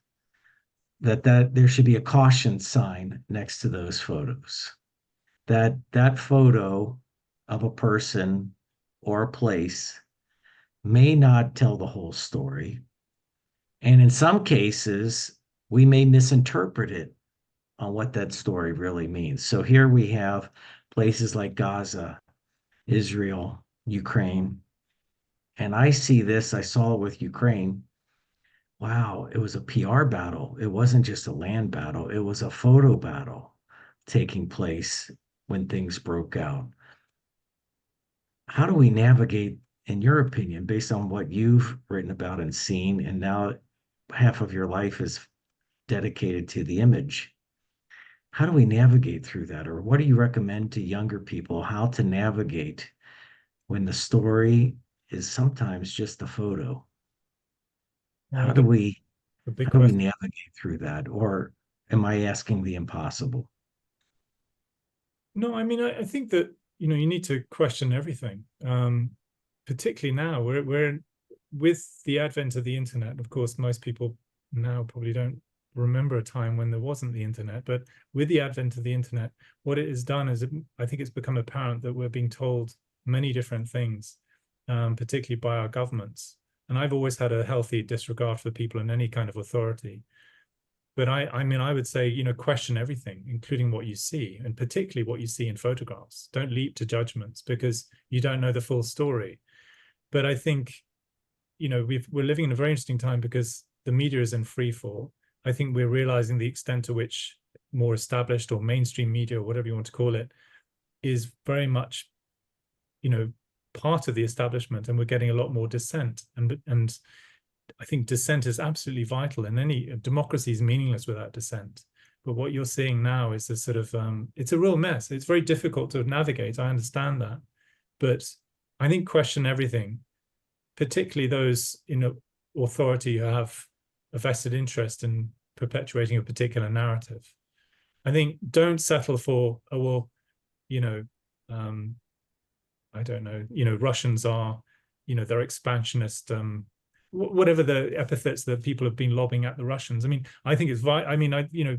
that there should be a caution sign next to those photos. That photo of a person or a place may not tell the whole story. And in some cases, we may misinterpret it on what that story really means. So here we have places like Gaza, Israel, Ukraine. And I saw it with Ukraine. Wow, it was a PR battle. It wasn't just a land battle, it was a photo battle taking place when things broke out. How do we navigate, in your opinion, based on what you've written about and seen, and now half of your life is dedicated to the image? How do we navigate through that? Or what do you recommend to younger people how to navigate when the story is sometimes just a photo? How do we navigate through that? Or am I asking the impossible? No, I mean, I think that, you need to question everything, particularly now. We're with the advent of the internet. Of course, most people now probably don't remember a time when there wasn't the internet, but with the advent of the internet, what it has done is I think it's become apparent that we're being told many different things, particularly by our governments. And I've always had a healthy disregard for people in any kind of authority. But I mean, I would say, question everything, including what you see, and particularly what you see in photographs. Don't leap to judgments because you don't know the full story. But I think, we're living in a very interesting time because the media is in free fall. I think we're realizing the extent to which more established or mainstream media, or whatever you want to call it, is very much, part of the establishment, and we're getting a lot more dissent. And I think dissent is absolutely vital, and any democracy is meaningless without dissent. But what you're seeing now is a sort of, it's a real mess. It's very difficult to navigate. I understand that. But I think question everything, particularly those in authority who have a vested interest in perpetuating a particular narrative. I think don't settle for, oh, well, I don't know, Russians are, they're expansionist, whatever the epithets that people have been lobbing at the Russians. I mean, I think it's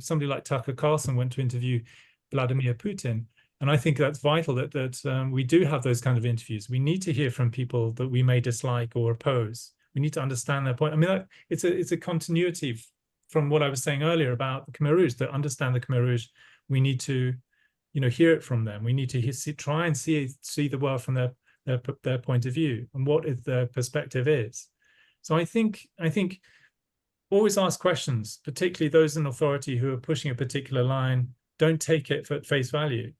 somebody like Tucker Carlson went to interview Vladimir Putin, and I think that's vital that we do have those kind of interviews. We need to hear from people that we may dislike or oppose. We need to understand their point. I mean, it's a continuity from what I was saying earlier about the Khmer Rouge. To understand the Khmer Rouge, we need to, hear it from them. We need to try and see the world from their point of view and what their perspective is. So I think always ask questions, particularly those in authority who are pushing a particular line. Don't take it for face value.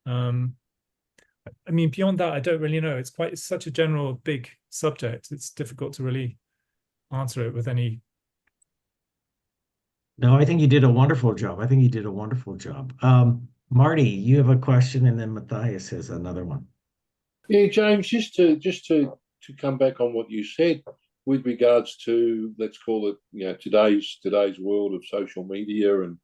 I mean, beyond that, I don't really know. It's such a general, big subject. It's difficult to really answer it with any. No, I think you did a wonderful job. Marty, you have a question, and then Matthias has another one. Yeah, James, just to come back on what you said with regards to, let's call it, today's world of social media, and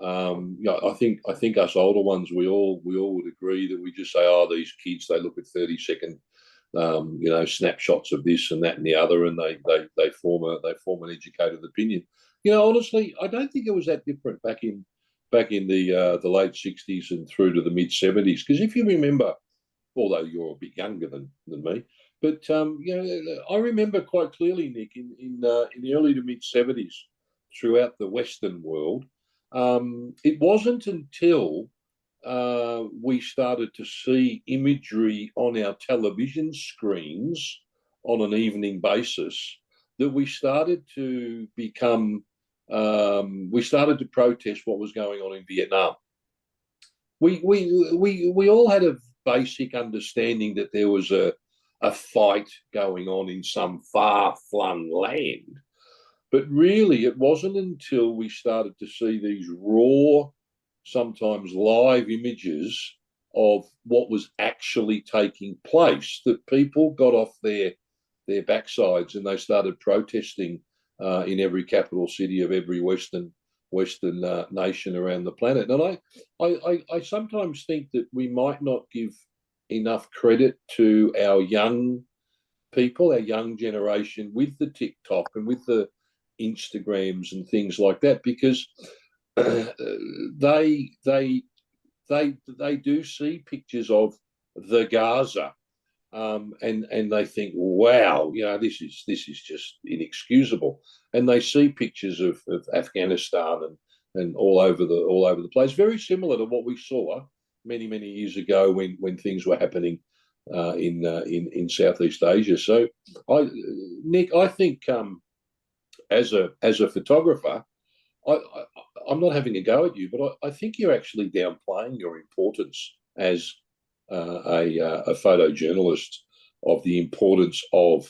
I think us older ones, we all would agree that we just say, oh, these kids, they look at 30-second snapshots of this and that and the other, and they form an educated opinion. Honestly, I don't think it was that different back in the late 60s and through to the mid 70s. Because if you remember, although you're a bit younger than me, but I remember quite clearly, Nick, in the early to mid 70s, throughout the Western world, it wasn't until we started to see imagery on our television screens on an evening basis that we started to become, we started to protest what was going on in Vietnam. We all had a basic understanding that there was a fight going on in some far-flung land. But really, it wasn't until we started to see these raw, sometimes live images of what was actually taking place that people got off their backsides and they started protesting in every capital city of every Western nation around the planet. And I sometimes think that we might not give enough credit to our young people, our young generation, with the TikTok and with the Instagrams and things like that, because they do see pictures of the Gaza, and they think, wow, this is just inexcusable. And they see pictures of Afghanistan and all over the place, very similar to what we saw many years ago when things were happening in Southeast Asia. So, Nic, I think as a photographer, I'm not having a go at you, but I think you're actually downplaying your importance as a photojournalist, of the importance of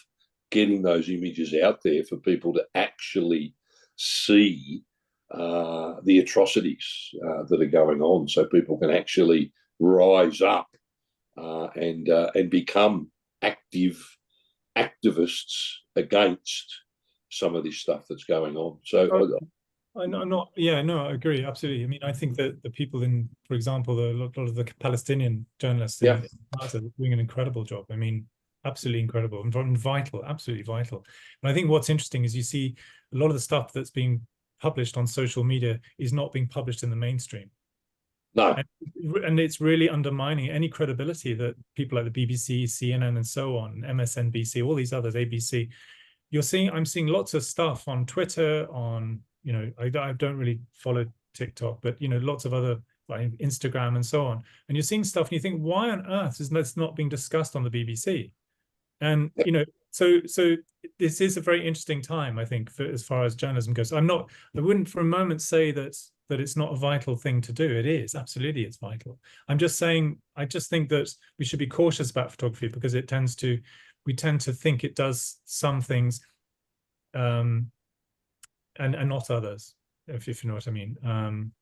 getting those images out there for people to actually see the atrocities that are going on, so people can actually rise up and become activists against some of this stuff that's going on. So I'm not. Yeah, no, I agree absolutely. I mean, I think that the people in, for example, a lot of the Palestinian journalists in Gaza are doing an incredible job. I mean, absolutely incredible and vital, absolutely vital. And I think what's interesting is you see a lot of the stuff that's being published on social media is not being published in the mainstream. No, and it's really undermining any credibility that people like the BBC, CNN, and so on, MSNBC, all these others, ABC. I'm seeing lots of stuff on Twitter, on, I don't really follow TikTok, but lots of other, like Instagram and so on. And you're seeing stuff and you think, why on earth is this not being discussed on the BBC? And so this is a very interesting time, I think, as far as journalism goes. I wouldn't for a moment say that it's not a vital thing to do. It is, absolutely, it's vital. I'm just saying, I just think that we should be cautious about photography because we tend to think it does some things and not others, if you know what I mean.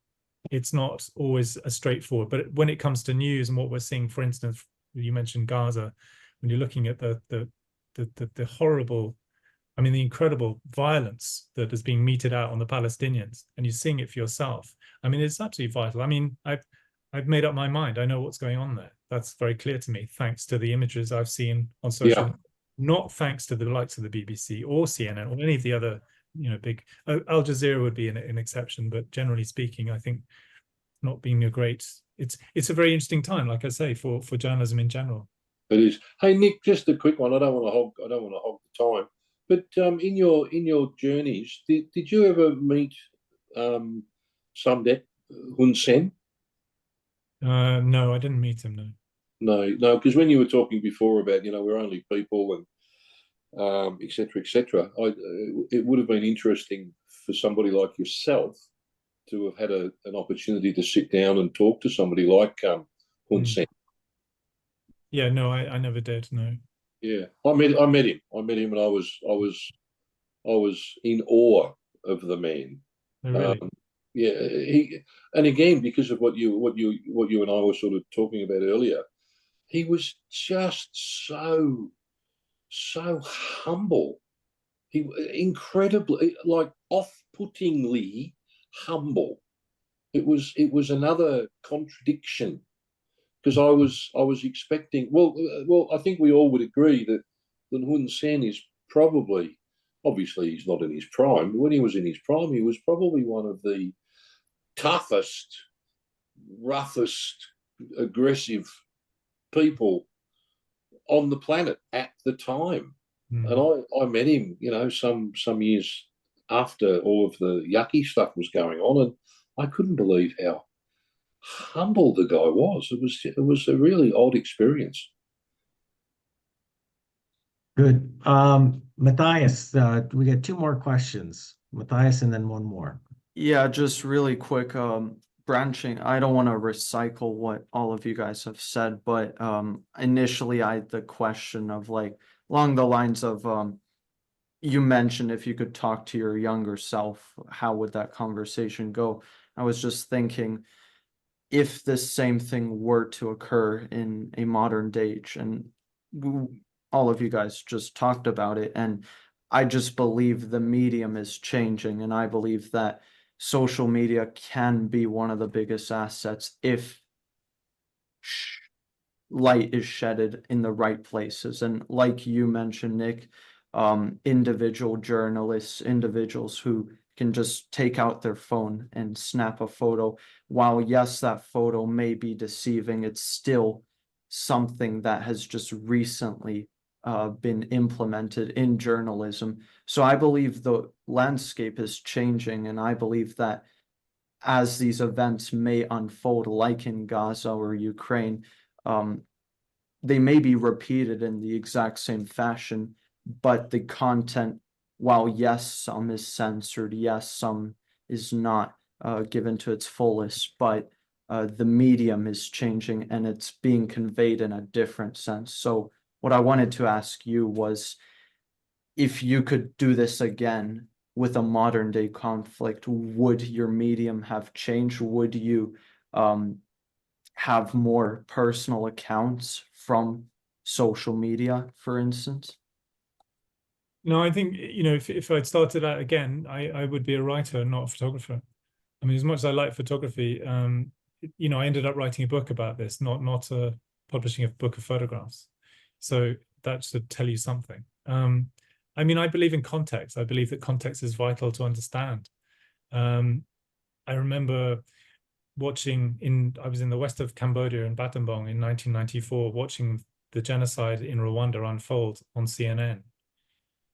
It's not always as straightforward, but when it comes to news and what we're seeing, for instance, you mentioned Gaza, when you're looking at the horrible, I mean, the incredible violence that is being meted out on the Palestinians, and you're seeing it for yourself. I mean, it's absolutely vital. I mean, I've made up my mind. I know what's going on there. That's very clear to me, thanks to the images I've seen on social media, not thanks to the likes of the BBC or CNN or any of the other, big. Al Jazeera would be an exception, but generally speaking, I think not being a great. It's a very interesting time, like I say, for journalism in general. It is. Hey, Nic, just a quick one. I don't want to hog the time. But in your journeys, did you ever meet Samdech Hun Sen? No, I didn't meet him. No. No, because when you were talking before about we're only people and etc. It would have been interesting for somebody like yourself to have had an opportunity to sit down and talk to somebody like Hun Sen. Yeah, no, I never did. No. Yeah, I met him. And I was in awe of the man. Oh, really? And again, because of what you and I were sort of talking about earlier, he was just so humble. He incredibly, like, off-puttingly humble. It was another contradiction, because I was expecting. Well, I think we all would agree that Hun Sen is probably, obviously he's not in his prime, but when he was in his prime, he was probably one of the toughest, roughest, aggressive people on the planet at the time. And I met him, some years after all of the yucky stuff was going on, and I couldn't believe how humble the guy was. It was a really odd experience. Good. Matthias, we got two more questions. Matthias, and then one more. Yeah, just really quick, branching. I don't want to recycle what all of you guys have said, but initially I had the question of like along the lines of you mentioned if you could talk to your younger self, how would that conversation go? I was just thinking if this same thing were to occur in a modern age, and all of you guys just talked about it, and I just believe the medium is changing, and I believe that social media can be one of the biggest assets if light is shedded in the right places. And like you mentioned, Nick, individual journalists, individuals who can just take out their phone and snap a photo. While yes, that photo may be deceiving, it's still something that has just recently been implemented in journalism. So I believe the landscape is changing, and I believe that as these events may unfold, like in Gaza or Ukraine, they may be repeated in the exact same fashion, but the content, while yes, some is censored, yes, some is not given to its fullest, but the medium is changing and it's being conveyed in a different sense. So what I wanted to ask you was, if you could do this again with a modern day conflict, would your medium have changed? Would you have more personal accounts from social media, for instance? No, I think, if I'd started out again, I would be a writer, not a photographer. I mean, as much as I like photography, I ended up writing a book about this, not publishing a book of photographs. So that should tell you something. I mean, I believe in context. I believe that context is vital to understand. I remember I was in the west of Cambodia in Battambang in 1994, watching the genocide in Rwanda unfold on CNN.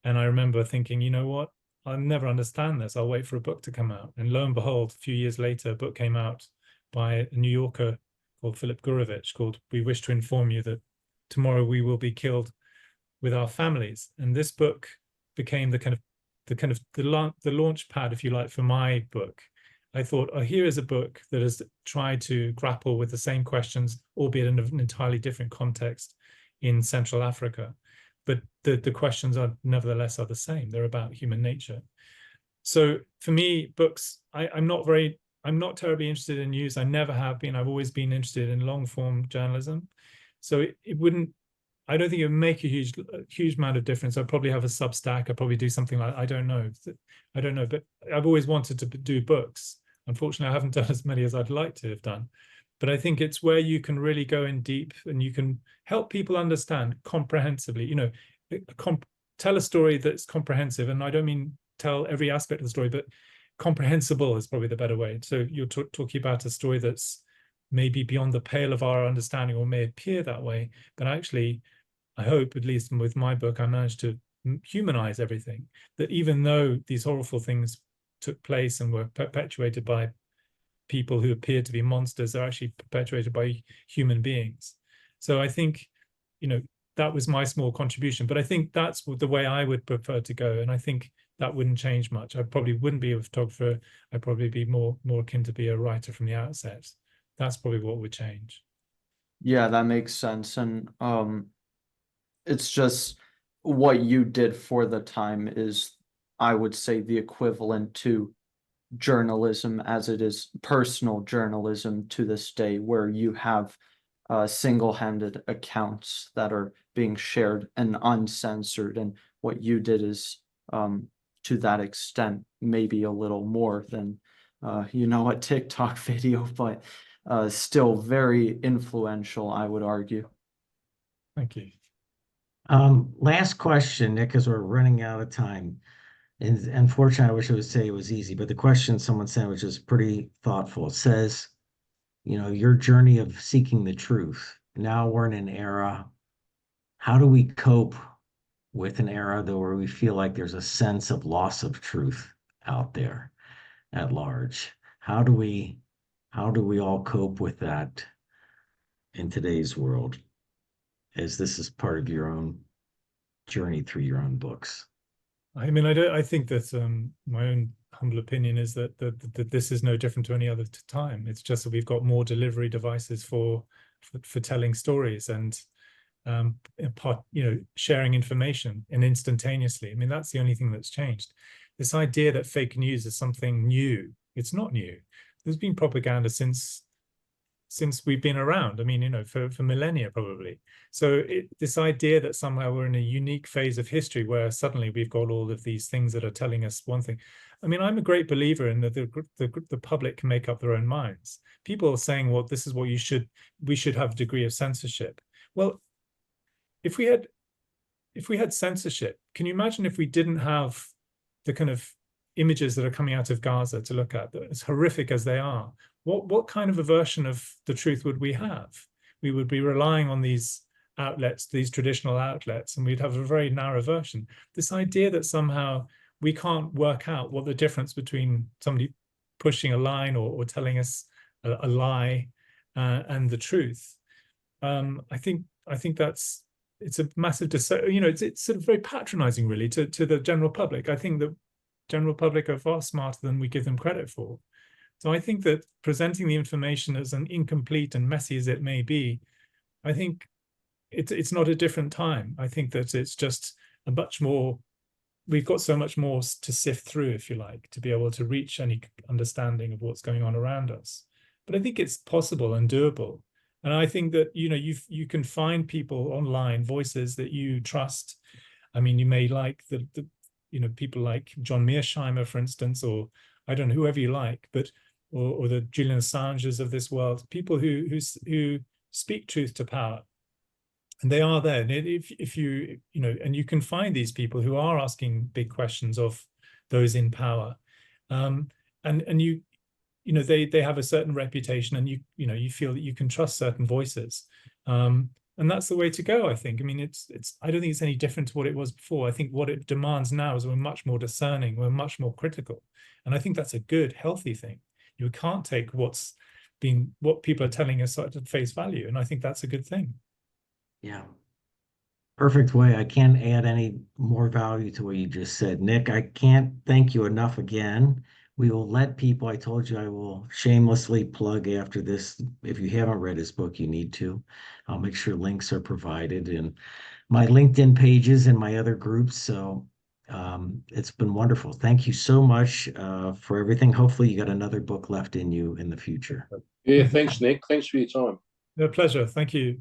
And I remember thinking, you know what? I'll never understand this. I'll wait for a book to come out. And lo and behold, a few years later, a book came out by a New Yorker called Philip Gurevich called "We Wish to Inform You That Tomorrow We Will Be Killed with Our Families." And this book became the launch pad, if you like, for my book. I thought, oh, here is a book that has tried to grapple with the same questions, albeit in an entirely different context in Central Africa. But the questions are nevertheless are the same. They're about human nature. So for me, books, I'm not terribly interested in news. I never have been. I've always been interested in long form journalism. So I don't think it would make a huge amount of difference. I'd probably have a Substack. I'd probably do something like, I don't know, but I've always wanted to do books. Unfortunately, I haven't done as many as I'd like to have done. But I think it's where you can really go in deep and you can help people understand comprehensively, tell a story that's comprehensive. And I don't mean tell every aspect of the story, but comprehensible is probably the better way. So you're talking about a story that's maybe beyond the pale of our understanding or may appear that way. But actually, I hope, at least with my book, I managed to humanize everything. That even though these horrible things took place and were perpetuated by people who appear to be monsters, are actually perpetuated by human beings. So I think, that was my small contribution, but I think that's the way I would prefer to go. And I think that wouldn't change much. I probably wouldn't be a photographer. I'd probably be more akin to be a writer from the outset. That's probably what would change. Yeah, that makes sense. And it's just what you did for the time is, I would say, the equivalent to journalism as it is personal journalism to this day, where you have single-handed accounts that are being shared and uncensored. And what you did is, to that extent, maybe a little more than, a TikTok video, but still very influential, I would argue. Thank you. Last question, Nick, because we're running out of time. And unfortunately, I wish I would say it was easy, but the question someone sent, which is pretty thoughtful, it says, your journey of seeking the truth. Now we're in an era. How do we cope with an era though where we feel like there's a sense of loss of truth out there at large? How do we all cope with that in today's world? As this is part of your own journey through your own books. I mean, I think that my own humble opinion is that this is no different to any other time. It's just that we've got more delivery devices for telling stories and sharing information and instantaneously. I mean, that's the only thing that's changed. This idea that fake news is something new, it's not new. There's been propaganda since we've been around. I mean, for millennia probably. So this idea that somehow we're in a unique phase of history where suddenly we've got all of these things that are telling us one thing. I mean, I'm a great believer in that the public can make up their own minds. People are saying, well, this is what we should have a degree of censorship. Well, if we had censorship, can you imagine if we didn't have the kind of images that are coming out of Gaza to look at, as horrific as they are? What kind of a version of the truth would we have? We would be relying on these outlets, these traditional outlets, and we'd have a very narrow version. This idea that somehow we can't work out what the difference between somebody pushing a line or telling us a lie and the truth. I think it's a massive, it's sort of very patronizing really to the general public. I think the general public are far smarter than we give them credit for. So I think that presenting the information as an incomplete and messy as it may be, I think it's not a different time. I think that it's just a much more, we've got so much more to sift through, if you like, to be able to reach any understanding of what's going on around us. But I think it's possible and doable. And I think that, you can find people online, voices that you trust. I mean, you may like the people like John Mearsheimer, for instance, or I don't know, whoever you like, but or the Julian Assanges of this world, people who speak truth to power. And they are there. And if you and you can find these people who are asking big questions of those in power. And they have a certain reputation, and you feel that you can trust certain voices. And that's the way to go, I think. I mean, I don't think it's any different to what it was before. I think what it demands now is we're much more discerning, we're much more critical. And I think that's a good, healthy thing. You can't take what people are telling us at face value. And I think that's a good thing. Yeah. Perfect way. I can't add any more value to what you just said, Nic. I can't thank you enough again. We will let people, I told you I will shamelessly plug after this. If you haven't read his book, you need to. I'll make sure links are provided in my LinkedIn pages and my other groups. So it's been wonderful. Thank you so much for everything. Hopefully you got another book left in you in the future. Yeah, thanks, Nic. Thanks for your time. A pleasure. Thank you.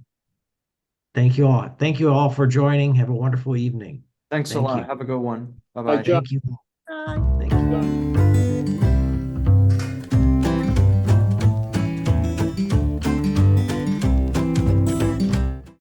Thank you all. Thank you all for joining. Have a wonderful evening. Thanks a Thank lot. you. Have a good one. Bye, Bye-bye. John. Thank you. Thank you.